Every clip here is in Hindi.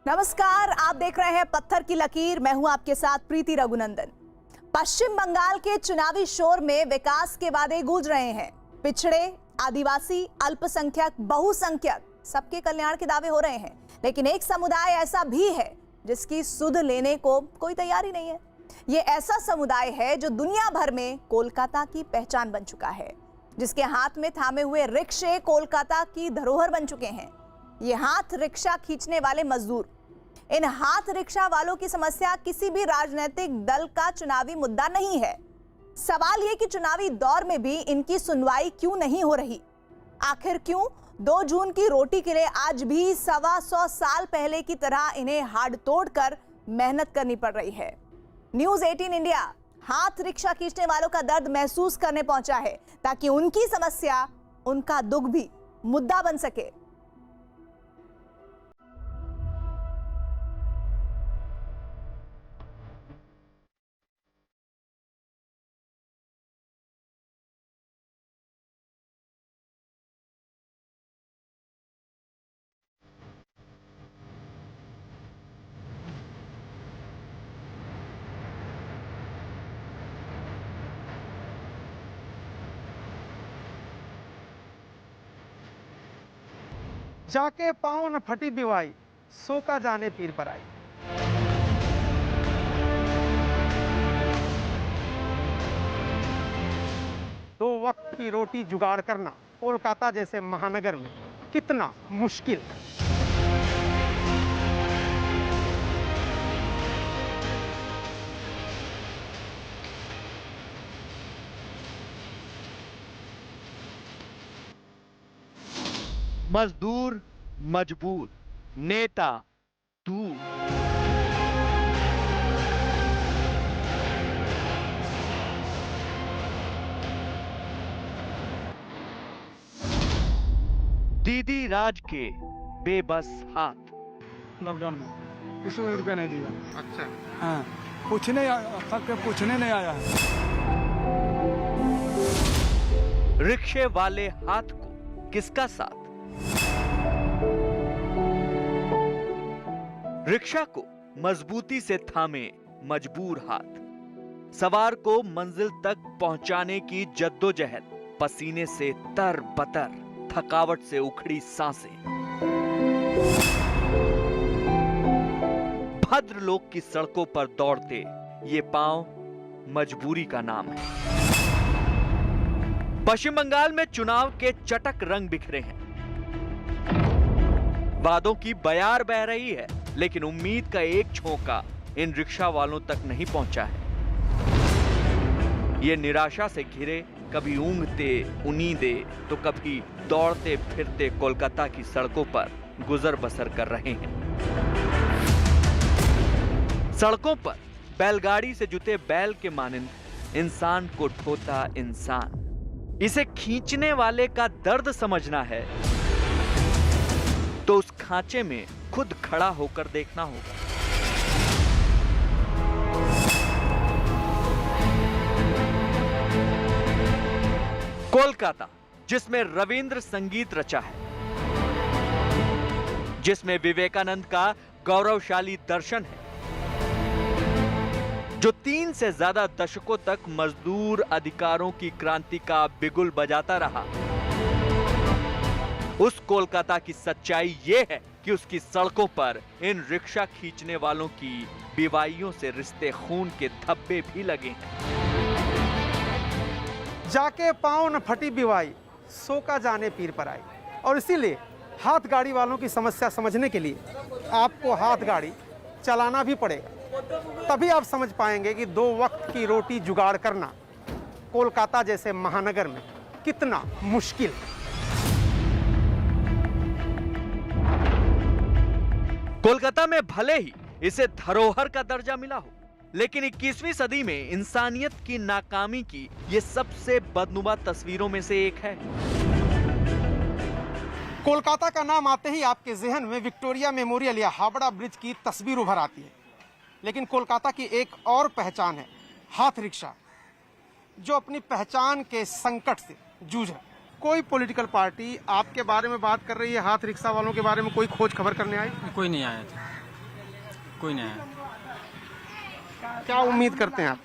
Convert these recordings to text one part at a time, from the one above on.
नमस्कार, आप देख रहे हैं पत्थर की लकीर। मैं हूं आपके साथ प्रीति रघुनंदन। पश्चिम बंगाल के चुनावी शोर में विकास के वादे गूंज रहे हैं। पिछड़े, आदिवासी, अल्पसंख्यक, बहुसंख्यक सबके कल्याण के दावे हो रहे हैं, लेकिन एक समुदाय ऐसा भी है जिसकी सुध लेने को कोई तैयारी नहीं है। ये ऐसा समुदाय है जो दुनिया भर में कोलकाता की पहचान बन चुका है, जिसके हाथ में थामे हुए रिक्शे कोलकाता की धरोहर बन चुके हैं। ये हाथ रिक्शा खींचने वाले मजदूर, इन हाथ रिक्शा वालों की समस्या किसी भी राजनीतिक दल का चुनावी मुद्दा नहीं है। सवाल ये कि चुनावी दौर में भी इनकी सुनवाई क्यों नहीं हो रही? आखिर क्यों 2 जून की रोटी के लिए आज भी 125 साल पहले की तरह इन्हें हाड़ तोड़कर मेहनत करनी पड़ रही है? न्यूज़ 18 इंडिया हाथ रिक्शा खींचने वालों का दर्द महसूस करने पहुंचा है, ताकि उनकी समस्या, उनका दुख भी मुद्दा बन सके। जाके पाँव न फटी बिवाई, सो का जाने पीर पर आई। दो वक्त की रोटी जुगाड़ करना कोलकाता जैसे महानगर में कितना मुश्किल। मजदूर मजबूर, नेता दूर। दीदी राज के बेबस हाथ। लॉकडाउन में किसी को रुपया नहीं दिया। अच्छा, हाँ, पूछने नहीं आया है। रिक्शे वाले हाथ को किसका साथ? रिक्शा को मजबूती से थामे मजबूर हाथ, सवार को मंजिल तक पहुंचाने की जद्दोजहद, पसीने से तर-बतर, थकावट से उखड़ी सांसें। भद्र लोग की सड़कों पर दौड़ते ये पांव मजबूरी का नाम है। पश्चिम बंगाल में चुनाव के चटक रंग बिखरे हैं। वादों की बयार बह रही है, लेकिन उम्मीद का एक झोंका इन रिक्शा वालों तक नहीं पहुंचा है। ये निराशा से घिरे कभी ऊँघते उनींदे तो कभी दौड़ते फिरते कोलकाता की सड़कों पर गुजर बसर कर रहे हैं। सड़कों पर बैलगाड़ी से जुते बैल के मानिंद इंसान को ढोता इंसान। इसे खींचने वाले का दर्द समझना है तो उस खांचे में खुद खड़ा होकर देखना होगा। कोलकाता, जिसमें रविंद्र संगीत रचा है, जिसमें विवेकानंद का गौरवशाली दर्शन है, जो 3 से ज्यादा दशकों तक मजदूर अधिकारों की क्रांति का बिगुल बजाता रहा, उस कोलकाता की सच्चाई यह है कि उसकी सड़कों पर इन रिक्शा खींचने वालों की बीवाइयों से रिश्ते खून के धब्बे भी लगे हैं। जाके पाँव न फटी बिवाई, सो का जाने पीर पर आई। और इसीलिए हाथ गाड़ी वालों की समस्या समझने के लिए आपको हाथ गाड़ी चलाना भी पड़ेगा, तभी आप समझ पाएंगे कि 2 वक्त की रोटी जुगाड़ करना कोलकाता जैसे महानगर में कितना मुश्किल है। कोलकाता में भले ही इसे धरोहर का दर्जा मिला हो, लेकिन 21वीं सदी में इंसानियत की नाकामी की ये सबसे बदनुमा तस्वीरों में से एक है। कोलकाता का नाम आते ही आपके जहन में विक्टोरिया मेमोरियल या हावड़ा ब्रिज की तस्वीर उभर आती है, लेकिन कोलकाता की एक और पहचान है, हाथ रिक्शा, जो अपनी पहचान के संकट से जूझ रहा है। कोई पॉलिटिकल पार्टी आपके बारे में बात कर रही है, हाथ रिक्शा वालों के बारे में कोई खोज खबर करने आई? कोई नहीं आया था। कोई नहीं है। क्या उम्मीद करते हैं आप?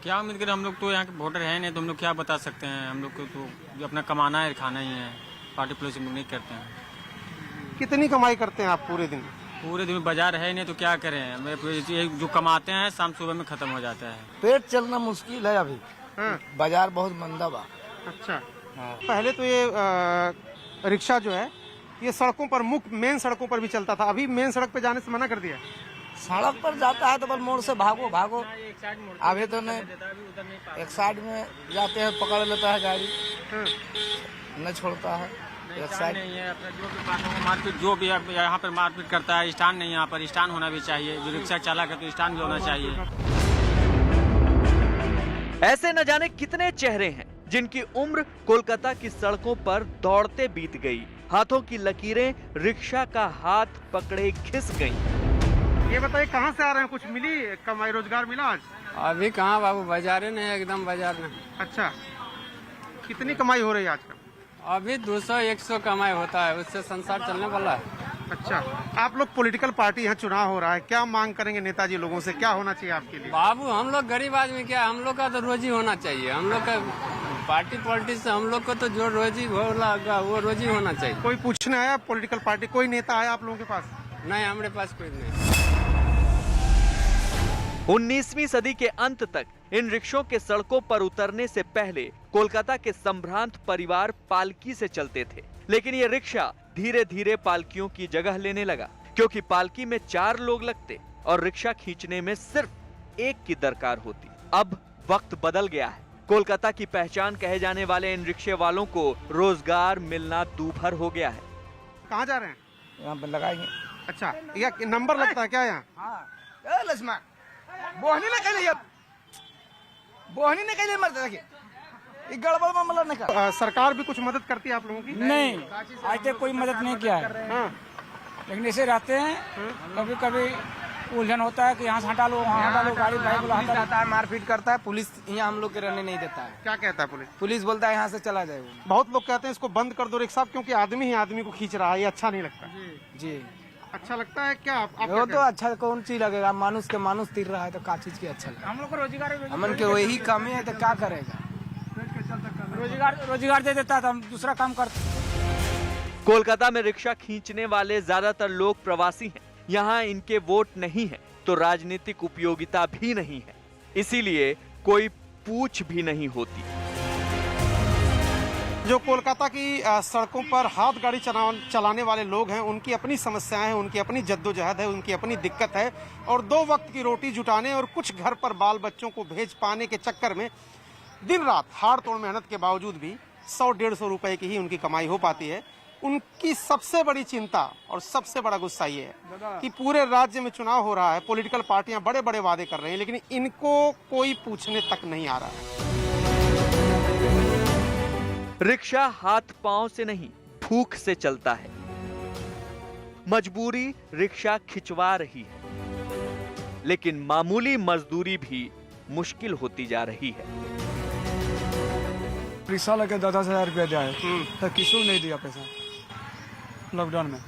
क्या उम्मीद करें, हम लोग तो यहाँ के वोटर हैं नहीं, तो हम लोग क्या बता सकते हैं। हम लोग को तो जो अपना कमाना है खाना ही है, पार्टी पॉलिसी हम लोग नहीं करते हैं। कितनी कमाई करते हैं आप पूरे दिन? पूरे दिन बाजार है नहीं तो क्या करें, ये जो कमाते हैं शाम सुबह में खत्म हो जाता है। पेट चलना मुश्किल है अभी। हाँ। बाजार बहुत मंदा बा। अच्छा। पहले तो ये रिक्शा जो है ये सड़कों पर, मुख्य मेन सड़कों पर भी चलता था, अभी मेन सड़क पे जाने से मना कर दिया। सड़क पर जाता है तो बस मोड़ से भागो भागो, अभी तो नहीं। एक साइड में जाते हैं, पकड़ लेता है गाड़ी, नहीं छोड़ता है। एक साइड नहीं है अपना, जो भी बातों को मारपीट, जो भी यहाँ पर मारपीट करता है, स्टैंड नहीं, यहाँ पर स्टैंड होना भी चाहिए। जो रिक्शा चालक है तो स्टैंड भी होना चाहिए। ऐसे न जाने कितने चेहरे हैं जिनकी उम्र कोलकाता की सड़कों पर दौड़ते बीत गई। हाथों की लकीरें रिक्शा का हाथ पकड़े घिस गईं। ये बताइए कहाँ से आ रहे हैं, कुछ मिली कमाई, रोजगार मिला आज? अभी कहाँ बाबू, बाजारे नहीं है, एकदम बाजार में। अच्छा, कितनी कमाई हो रही है आजकल? अभी 200-100 कमाई होता है, उससे संसार चलने वाला है। अच्छा, आप लोग पॉलिटिकल पार्टी, यहाँ चुनाव हो रहा है, क्या मांग करेंगे नेताजी लोगों से, क्या होना चाहिए आपके लिए? बाबू हम लोग गरीब आदमी, क्या हम लोग का तो रोजी होना चाहिए। हम लोग का पार्टी पॉलिटिक्स से हम लोग को तो जो रोजी होगा वो रोजी होना चाहिए। कोई पूछने आया पॉलिटिकल पार्टी, कोई नेता आया आप लोगों के पास? नहीं, हमारे पास कोई नहीं। 19वीं सदी के अंत तक इन रिक्शों के सड़कों पर उतरने से पहले कोलकाता के संभ्रांत परिवार पालकी से चलते थे, लेकिन ये रिक्शा धीरे धीरे पालकियों की जगह लेने लगा, क्योंकि पालकी में 4 लोग लगते और रिक्शा खींचने में सिर्फ एक की दरकार होती। अब वक्त बदल गया है। कोलकाता की पहचान कहे जाने वाले इन रिक्शे वालों को रोजगार मिलना दूभर हो गया है। कहाँ जा रहे हैं? यहाँ पर लगाएंगे। अच्छा, यह नंबर लगता है क्या यहाँ? हाँ, लक्ष्मण बोहनी ने कहले, बोहनी ने कहले मरते देखिए, ये गड़बड़ मामला नहीं कर। सरकार भी कुछ मदद करती है आप लोगों की? नहीं, आज तक कोई मदद नहीं किया है। हाँ। लेकिन ऐसे रहते हैं, कभी कभी उलझन होता है कि यहाँ से हटा लो, वहाँ हटा लो, गाड़ी भाई बोला हटा आता है, मारपीट करता है। पुलिस यहाँ हम लोग के रहने नहीं देता है। क्या कहता है पुलिस? पुलिस बोलता है यहाँ से चला जाए। बहुत लोग कहते हैं इसको बंद कर दो रिक्शा, क्योंकि आदमी ही आदमी को खींच रहा है, ये अच्छा नहीं लगता। जी, अच्छा लगता है क्या? आप क्या वो तो कहते हैं? अच्छा कौन चीज लगेगा, मानुष के मानुष तीर रहा है तो का चीज की अच्छा लगेगा। हम लोग को रोजगार हमन के वही कमी है तो क्या करेगा। रोजगार दे देता था, हम दूसरा काम करते। कोलकाता में रिक्शा खींचने वाले ज्यादातर लोग प्रवासी हैं। यहाँ इनके वोट नहीं है तो राजनीतिक उपयोगिता भी नहीं है, इसीलिए कोई पूछ भी नहीं होती। जो कोलकाता की सड़कों पर हाथ गाड़ी चलाने वाले लोग हैं, उनकी अपनी समस्याएं हैं, उनकी अपनी जद्दोजहद है, उनकी अपनी दिक्कत है, और 2 वक्त की रोटी जुटाने और कुछ घर पर बाल बच्चों को भेज पाने के चक्कर में दिन रात हाड़ तोड़ मेहनत के बावजूद भी 100-150 रुपए की ही उनकी कमाई हो पाती है। उनकी सबसे बड़ी चिंता और सबसे बड़ा गुस्सा ये है कि पूरे राज्य में चुनाव हो रहा है, पॉलिटिकल पार्टियां बड़े बड़े वादे कर रहे हैं, लेकिन इनको कोई पूछने तक नहीं आ रहा है। रिक्शा हाथ पांव से नहीं, भूख से चलता है। मजबूरी रिक्शा खिंचवा रही है, लेकिन मामूली मजदूरी भी मुश्किल होती जा रही है। रिक्शा लगे 10,000 रुपया दिया है, तो किसी को नहीं दिया पैसा। लॉकडाउन में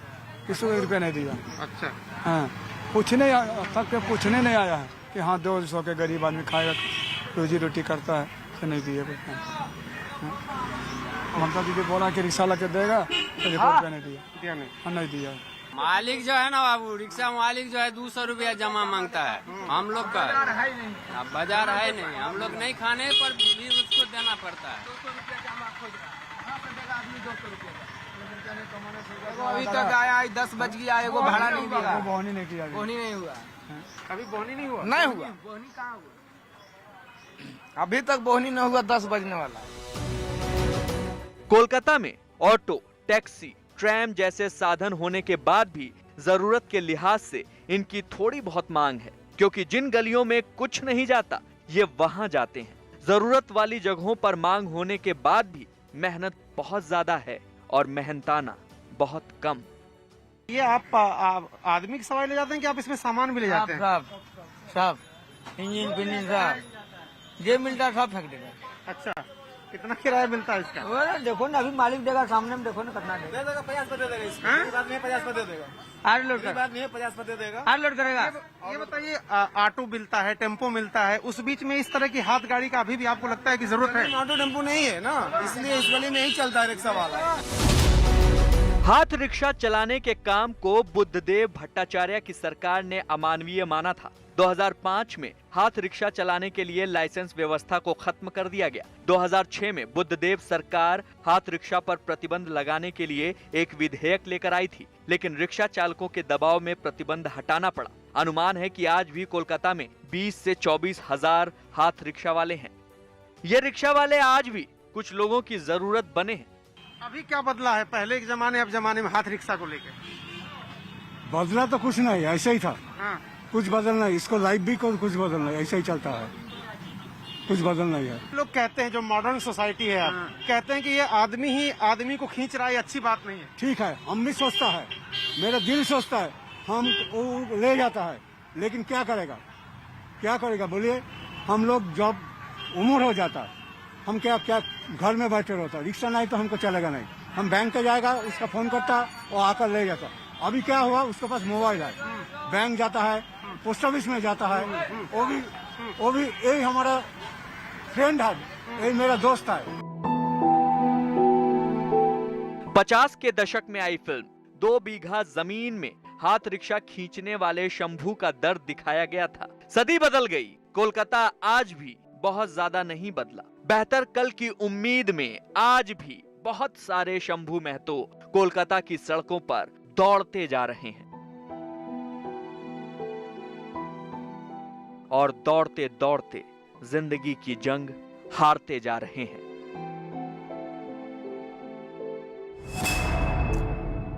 किसी को 1 रुपया नहीं दिया। अच्छा। हाँ, पूछने तक के पूछने नहीं आया है कि हाँ 200 के गरीब आदमी खाएगा, रोजी रोटी करता है, तो नहीं दिए पैसा। ममता दीदी बोला कि रिक्शा लगे देगा, तो 1 रुपया नहीं दिया। नहीं दिया। मालिक जो है ना बाबू, रिक्शा मालिक जो है 200 रुपया जमा मांगता है हम लोग का। अब बाजार है नहीं, हम लोग नहीं खाने पर भी उसको देना पड़ता है। अभी तक आया 10 बज गया, एगो भाड़ा नहीं दिया। बोहनी नहीं किया, बोहनी नहीं हुआ, अभी बोहनी नहीं हुआ। नहीं हुआ, बोहनी कहाँ हुआ? अभी तक बोहनी नहीं हुआ, 10 बजने वाला। कोलकाता में ऑटो, टैक्सी, ट्रैम जैसे साधन होने के बाद भी जरूरत के लिहाज से इनकी थोड़ी बहुत मांग है, क्योंकि जिन गलियों में कुछ नहीं जाता ये वहां जाते हैं। जरूरत वाली जगहों पर मांग होने के बाद भी मेहनत बहुत ज्यादा है और मेहनताना बहुत कम। ये आप आदमी की सवारी ले जाते हैं कि आप इसमें सामान भी ले जाते हैं? सब इंजन पिंजन सब जे मिलता सब फेंक देगा। अच्छा, कितना किराया मिलता है इसका? देखो ना, अभी मालिक देगा सामने में, देखो ना कितना देगा। 50 पे दे देगा इसको। हाँ? ये बात नहीं है, 50 पे दे देगा। आज लोड कर, बात नहीं है, 50 पे दे देगा। आज लोड करेगा। ये बताइए, ऑटो मिलता है, टेम्पो मिलता है, उस बीच में इस तरह की हाथ गाड़ी का अभी भी आपको लगता है कि जरूरत है? ऑटो टेम्पो नहीं है ना, इसलिए इस गली में ही चलता है रिक्शा वाला। हाथ रिक्शा चलाने के काम को बुद्धदेव भट्टाचार्य की सरकार ने अमानवीय माना था। 2005 में हाथ रिक्शा चलाने के लिए लाइसेंस व्यवस्था को खत्म कर दिया गया। 2006 में बुद्धदेव सरकार हाथ रिक्शा पर प्रतिबंध लगाने के लिए एक विधेयक लेकर आई थी, लेकिन रिक्शा चालकों के दबाव में प्रतिबंध हटाना पड़ा। अनुमान है कि आज भी कोलकाता में 20 से 24 हजार हाथ रिक्शा वाले हैं। ये रिक्शा वाले आज भी कुछ लोगों की जरूरत बने हैं। अभी क्या बदला है पहले के जमाने अब जमाने में हाथ रिक्शा को लेकर? बदला तो कुछ नहीं, ऐसे ही था। हाँ। कुछ बदल नहीं, इसको लाइफ भी कुछ बदल नहीं, ऐसे ही चलता है, कुछ बदल नहीं है। लोग कहते हैं, जो मॉडर्न सोसाइटी है अब, कहते हैं कि ये आदमी ही आदमी को खींच रहा है, अच्छी बात नहीं है। ठीक है, हम भी सोचता है, मेरा दिल सोचता है, हम वो ले जाता है, लेकिन क्या करेगा बोलिए? हम लोग जब उम्र हो जाता है, हम क्या घर में बैठे रहता, रिक्शा नहीं तो हमको चलेगा नहीं। हम बैंक पे जाएगा, उसका फोन करता, वो आकर ले जाता। अभी क्या हुआ, उसके पास मोबाइल है, बैंक जाता है, पोस्ट ऑफिस में जाता है, वो भी यही हमारा फ्रेंड है, यही मेरा दोस्त है। 50 के दशक में आई फिल्म 2 बीघा जमीन में हाथ रिक्शा खींचने वाले शंभू का दर्द दिखाया गया था। सदी बदल गई, कोलकाता आज भी बहुत ज्यादा नहीं बदला। बेहतर कल की उम्मीद में आज भी बहुत सारे शंभू महतो कोलकाता की सड़कों पर दौड़ते जा रहे हैं और दौड़ते दौड़ते जिंदगी की जंग हारते जा रहे हैं।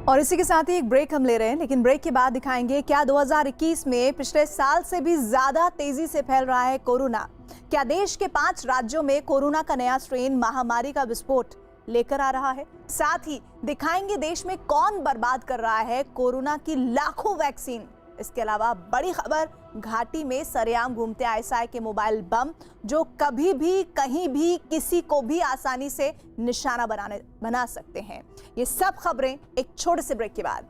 और इसी के साथ ही एक ब्रेक हम ले रहे हैं, लेकिन ब्रेक के बाद दिखाएंगे क्या 2021 में पिछले साल से भी ज्यादा तेजी से फैल रहा है कोरोना। क्या देश के 5 राज्यों में कोरोना का नया स्ट्रेन महामारी का विस्फोट लेकर आ रहा है। साथ ही दिखाएंगे देश में कौन बर्बाद कर रहा है कोरोना की लाखों वैक्सीन। इसके अलावा बड़ी खबर, घाटी में सरेआम घूमते आईएसआई के मोबाइल बम, जो कभी भी कहीं भी किसी को भी आसानी से निशाना बना सकते हैं। ये सब खबरें एक छोटे से ब्रेक के बाद।